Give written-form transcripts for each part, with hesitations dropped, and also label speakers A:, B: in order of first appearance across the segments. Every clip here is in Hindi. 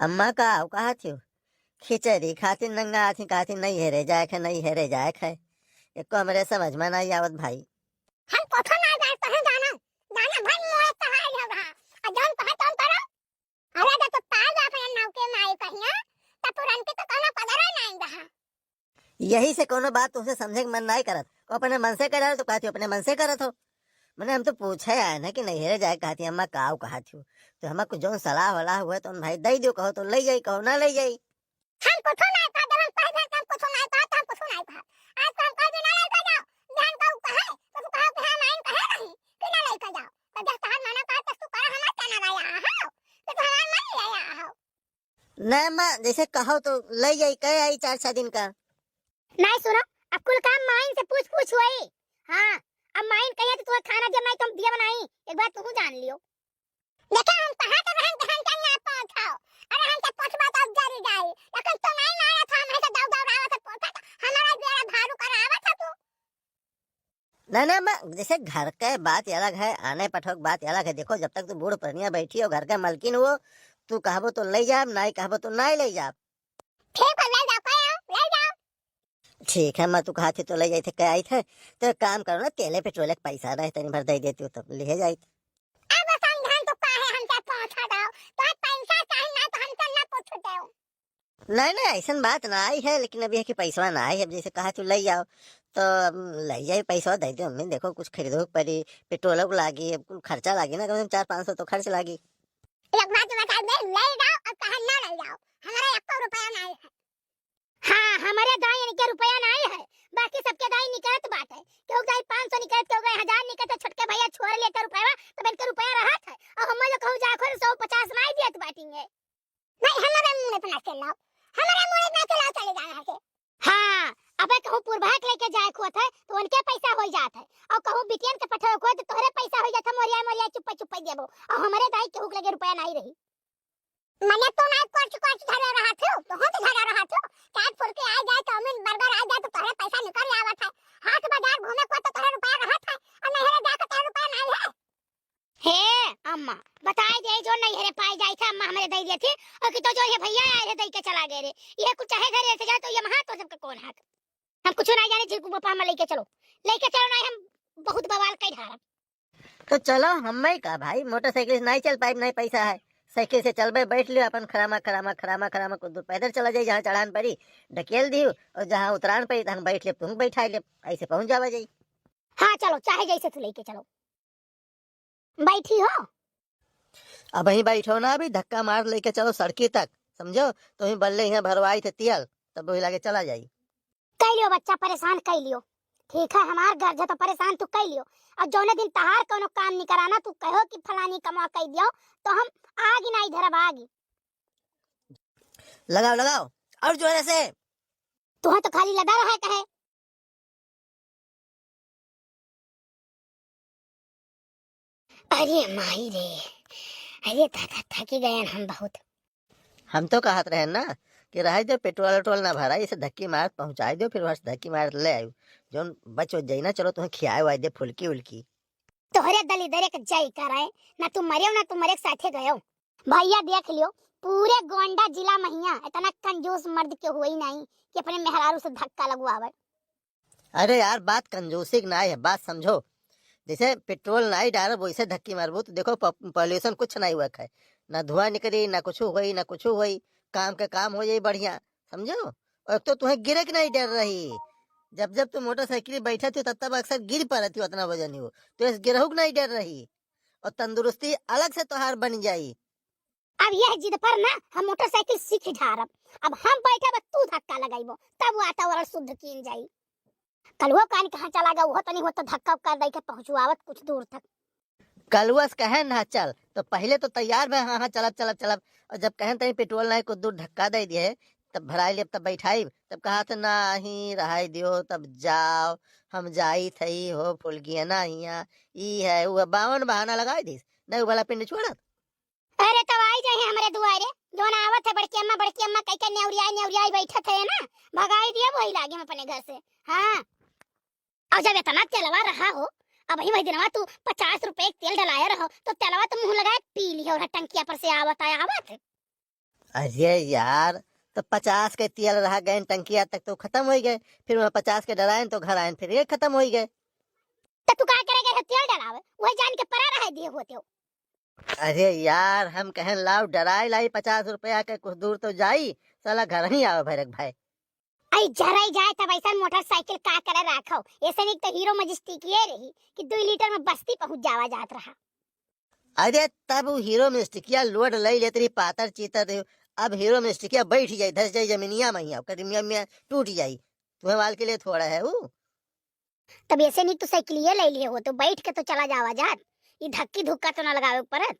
A: अम्मा का आओ कहा थी खिचड़ी खाती नंगा थी खाती नहीं हेरे जाए खे नहीं हेरे जाए खे एको हमरे समझ में नहीं आवत भाई।
B: हम कोठो ना जाए तो है जाना जाना भाई मोए तो है रहा आ जौन तो है तौन करो। अरे तो ताज अपने नाव के माई कहिया त तुरंत तो कहना पदरा नहीं रहा।
A: यही से कोनो बात तुमसे समझे के मन नहीं करत को अपने मन से कर तो कहती अपने मन से करत हो। मैंने हम तो पूछे आए ना कि नहीं हेरे जाए कहती अम्मा काऊ कहा थी तो हमें कुछ जो सलाह वलाह हुआ तो भाई दई दो कहो तो ले जाई कहो ना ले जाई।
B: हम कोठो ना का दरन पहले हम कोठो ना का हम कोठो ना का आज तो हम कह देना ले जाओ ध्यान का कहे तो तू कहो कि हम आइन कहे नहीं कि ना ले जाओ तो जब तहां माना का तू कर हम चना गया हो तो तू हमार मन ले आया हो।
A: ना अम्मा जैसे कहो तो ले जाई कहे आई 4-6 दिन का।
B: नहीं सुनो अब कुल काम माइन से पूछ हुई। हां अब माइन कहिए तो तुम्हें खाना जब नहीं तुम दिया बनाई एक बार तू जान लियो। देखा हम कहा तो हम चन्ना पहुंचाओ अरे हम तो पछवा तो जरी जाए लेकिन तो नहीं मारा था हम तो दौड़ दौड़ आवत पहुंचा हमारा बेड़ा भारू करावा था तू।
A: ना ना अम्मा जैसे घर का बात अलग है आने पठोक बात अलग है। देखो जब तक तू बूढ़ परनिया बैठी हो घर का मालकिन हो तू कहबो तो ले जा नहीं कहबो तो नहीं ले जा।
B: ठीक है ले जाओ कहो ले जाओ।
A: ठीक है मैं तू कहा थी तो ले जाई थे कह आई थे तो एक काम करो ना तेले पेट्रोल का पैसा रहे तनी भर दे देती हो तब ले जाई।
B: अब संधान तो काहे हम से पहुंचा दो तो पैसा चाहिए ना तो हम चलना पूछ दो।
A: नहीं नहीं ऐसा बात ना आई है लेकिन अभी है कि पैसा ना आई है। अब जैसे कहा तू ले जाओ तो ले जाए पैसा दे दो मम्मी। देखो कुछ खरीदो पड़ी पेट्रोल लागी अब कुछ खर्चा लागी ना कम से कम 400-500 तो खर्च लागी।
B: एक बात बता दे ले जाओ अब कहा ना ले जाओ हमारा 1 रुपया नहीं है। हाँ हमारे दाई इनके रुपया नहीं है बाकी सबके दाई निकलत बात है क्यों दाई 500 निकलत क्यों गए 1000 निकलत छोटके भैया छोड़ लेते रुपया तो इनके रुपया रहा था और हम लोग कहू जाखो 150 नहीं दियत बाटेंगे। नहीं हमारे मुंह में ना चलाओ हमारे मुंह में ना चलाओ चले जाना है। हां अबे कहूं पूर्वाक लेके जाए को था तो उनके पैसा हो जात है और कहूं बिटियन के पठो को तो तोहरे पैसा हो जात मोरिया मोरिया चुप्पा चुप्पा देबो और हमारे दाई केहू के लगे रुपया नहीं रही। मने तो ना कुछ धरे रहा था तो हो तो धरे रहा था काट फुर के आ जाए चाउमीन बर्गर आ जाए तो तोहरे पैसा निकल आवत है हाथ बाजार घूमे को तो तोहरे रुपया रहा था और नहीं रे जाके तोहरे रुपया नहीं है। हे अम्मा बताए दे जो नहीं हरे पाए जाए था अम्मा हमारे दई देती और कि तो जो ये भैया आए रे दई के चला गए रे ये कुछ चाहे घर से जाए तो ये महा तो सबका कौन हाथ हम कुछ नहीं जाने जी पापा में लेके चलो नहीं हम बहुत बवाल कई ढारा।
A: तो चलो हम का भाई मोटरसाइकिल से नहीं चल पाए नहीं पैसा है साइकिल से चल बे बैठ लियो अपन खरामा खरामा खरामा खरामा कुछ दूर पैदल चला जाए जहाँ चढ़ान पड़ी ढकेल दी और जहाँ उतरान पड़ी हम बैठ ले तुम बैठा ले ऐसे पहुंच जावा जाई।
B: हाँ चलो चाहे जैसे तू लेके चलो बैठी हो
A: अब वहीं बैठो ना अभी धक्का मार लेके चलो सड़की तक समझो तो ही बल्ले यहाँ भरवाई थे तियल तब वही लागे चला जाई।
B: कह लियो बच्चा परेशान कह लियो ठीक है हमार घर जो तो परेशान तू कह लियो और जौने दिन तहार कोनो काम नहीं कराना तू कहो कि फलानी कमा कह दियो तो हम आगी नहीं धरब आगी।
A: लगाओ लगाओ और जोर से
B: तू तो खाली लगा रहा है कहे। अरे माही रे अरे थकी गए हम बहुत।
A: हम तो कहत रहे ना कि रह दो पेट्रोल वेट्रोल ना भरा इसे धक्की मार पहुंचाई दो फिर वहां धक्की मार ले आयो जो बच जाई ना चलो तुम्हें खियाए वाई दे फुलकी उल्की
B: तोहरे दली दरे के जय कराए ना तुम मरियो ना तुम मरे साथे गयो भैया देख लियो पूरे गोंडा जिला महिया इतना कंजूस मर्द के हुई नहीं कि अपने मेहरारू से धक्का लगवावे।
A: अरे यार बात कंजूसी की ना है बात समझो जैसे पेट्रोल नहीं डालो वैसे धक्की मारबो तो देखो पॉल्यूशन कुछ नहीं हुआ है ना धुआं निकली ना कुछ हुई ना कुछ हुई काम के काम हो जाए बढ़िया समझो। और तो तुम्हें गिरे की नहीं डर रही जब जब तुम मोटरसाइकिल बैठे थे तब तब अक्सर गिर पड़ती हो उतना वजन ही हो तो इस गिरहू की नहीं डर रही और तंदुरुस्ती अलग से तोहार बन जाई।
B: अब यह जिद पर ना हम मोटरसाइकिल सीख झारब अब हम बैठे बस तू धक्का लगाइबो तब वातावरण शुद्ध कीन जाई। कलुआ कान कहां चला गया वो तो नहीं होता धक्का कर दई के पहुंचवावत कुछ दूर तक।
A: कलुआस कहे ना चल तो पहले तो तैयार भे हाँ हाँ चलब चलब चलब और जब कहें तहीं पेट्रोल नहीं कुछ दूर धक्का दे दिए तब भराई ले तब बैठाई तब कहा था नहीं रहाई दियो तब जाओ हम जाई थई हो फुलगिया ना हिया ई है वो 52 बहाना लगाई दी नहीं वाला पिंड छोड़त।
B: अरे तब आई जाए हमारे दुआरे जो ना आवत है बड़की अम्मा कह के नेवरियाई बैठत है ना भगाई दिया वही लागे हम अपने घर से। हाँ और जब इतना चलवा रहा हो अब वही दिनवा तू 50 रुपए तेल डलाया रहो तो तेलवा तो मुंह लगाए पी लिया और टंकिया पर से आवत आया आवत।
A: अरे यार, तो 50 के तेल रहा गए टंकिया तक तो खत्म हो गए, फिर वहाँ 50 के डराए तो घर आए फिर ये खत्म हो गए।
B: तो तू का करेगा तेल डलावे वही जान के परा रहे दिए होते हो।
A: अरे यार, हम कहें लाओ डराई लाई 50 रुपया के कुछ दूर तो जाई, साला घर ही आओ भैरक भाई।
B: आई जराई जाए तब ऐसा मोटरसाइकिल का करे राखो, ऐसे नहीं तो हीरो मजिस्टिक ये रही कि 2 लीटर में बस्ती पहुंच जावा जात रहा।
A: अरे तब वो हीरो मिस्टिकिया लोड लई लेते रही पातर चीतर रही। अब हीरो मिस्टिकिया बैठ जाई, धस जाई जमीनिया में ही, कदमिया में टूट जाई। तुम्हें वाल के लिए थोड़ा है वो।
B: तब ऐसे नहीं तो साइकिलिए ले लिए हो तो बैठ के तो चला जावा जात, ये धक्की धुक्का तो ना लगावे पड़त।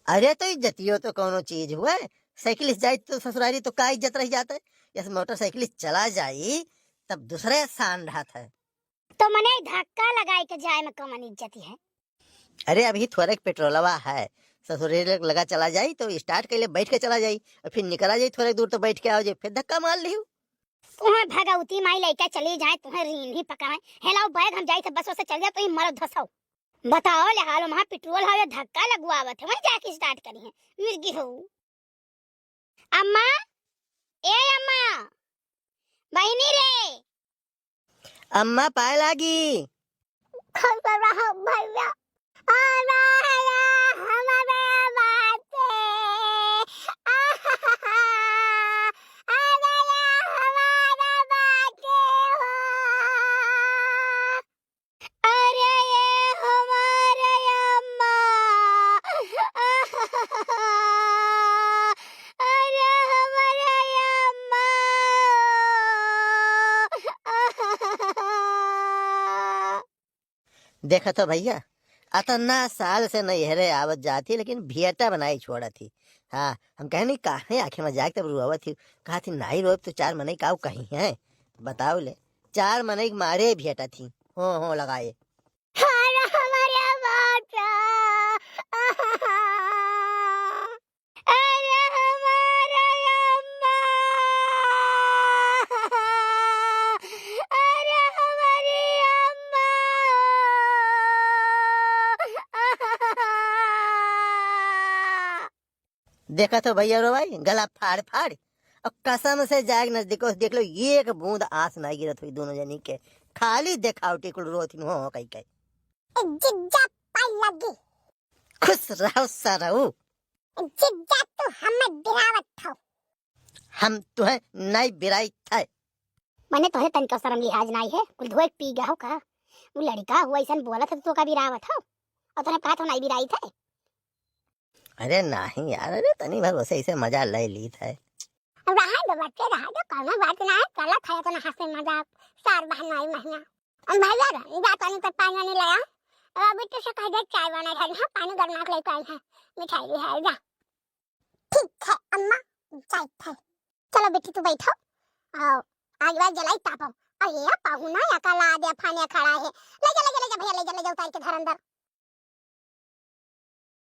A: अरे तो इज्जतियो तो कोनो चीज हुआ है, साइकिल जाए तो ससुरारी तो का इज्जत रह जाता है। जैसे मोटरसाइकिल चला जाई तब दूसरे शान रहता है।
B: तो मने धक्का लगाए के जाए में कमन इज्जत है।
A: अरे अभी थोड़ा पेट्रोलवा है, ससुरे लगा चला जाई तो स्टार्ट कर ले बैठ के चला जाई, और फिर निकला जाई थोड़े दूर तो बैठ के आओ जाए, फिर धक्का मार ली।
B: तुम्हें भगवती माई लेके चली जाए, तुम्हें रीन ही पकाए हेलाओ बैग हम जाई तो बस से चल जाए तो ही मर धसाओ। बताओ ले हाल वहां पेट्रोल हवे धक्का लगवावत है वहीं जाके स्टार्ट करी है मिर्गी हो। अम्मा, ए अम्मा, बहिनी रे।
A: अम्मा पाए लागी।
B: खबर रहा भैया हमारे बाते अरे ये हमारे अम्मा, अरे हमारे अम्मा।
A: देखा तो भैया, अतना साल से नैहरे आवत जाती लेकिन भियटा बनाई छोड़ा थी। हाँ, हम कहे नहीं काहे आखिर में जाके तब रुआवत थी, कहा थी नाई रोब तो 4 मने काऊ कहीं है। बताओ ले, 4 मने मारे भियटा थी, हो लगाए।
B: अरे हमारे बाटा, अरे हमारे अम्मा, अरे हमारी अम्मा।
A: देखा तो भैया रो भाई, गला फाड़ फाड़, और कसम से जाग नजदीक देख लो, एक बूंद आंस ना गिरत हुई दोनों जनी के, खाली देखावटी कुल रोती हो कही कही।
B: जिज्जा पाई लगी,
A: खुश रहो सरऊ,
B: जिज्जा तू हमें गिरावत था।
A: हम तुम्हें नहीं बिराई था।
B: मैंने तोहे तनिका शर्म लिहाज नहीं है, कुल धोए पी गया हो का। वो लड़का हुआ ऐसा बोला था तो का बिरावत हो, और तूने कहा तो नहीं बिराई था।
A: अरे नहीं यार, अरे तनी भर वैसे ऐसे मजा ले ली था।
B: रहा दो बच्चे, रहा दो, करना बात ना है, कला खाया तो ना हंसे मजाक, 4 बहन आई महीना। और भैया जा पानी पर पानी नहीं लाया, और अभी तो से कह दे चाय बना है ना, पानी गर्मा के लेके आई है, मिठाई भी है जा। ठीक है अम्मा, चाय है। चलो बेटी तू बैठो, आओ आज बार जलाई तापो। और ये पाहु ना या कला दे फाने खड़ा है, ले जा भैया, ले जा उतार के घर अंदर।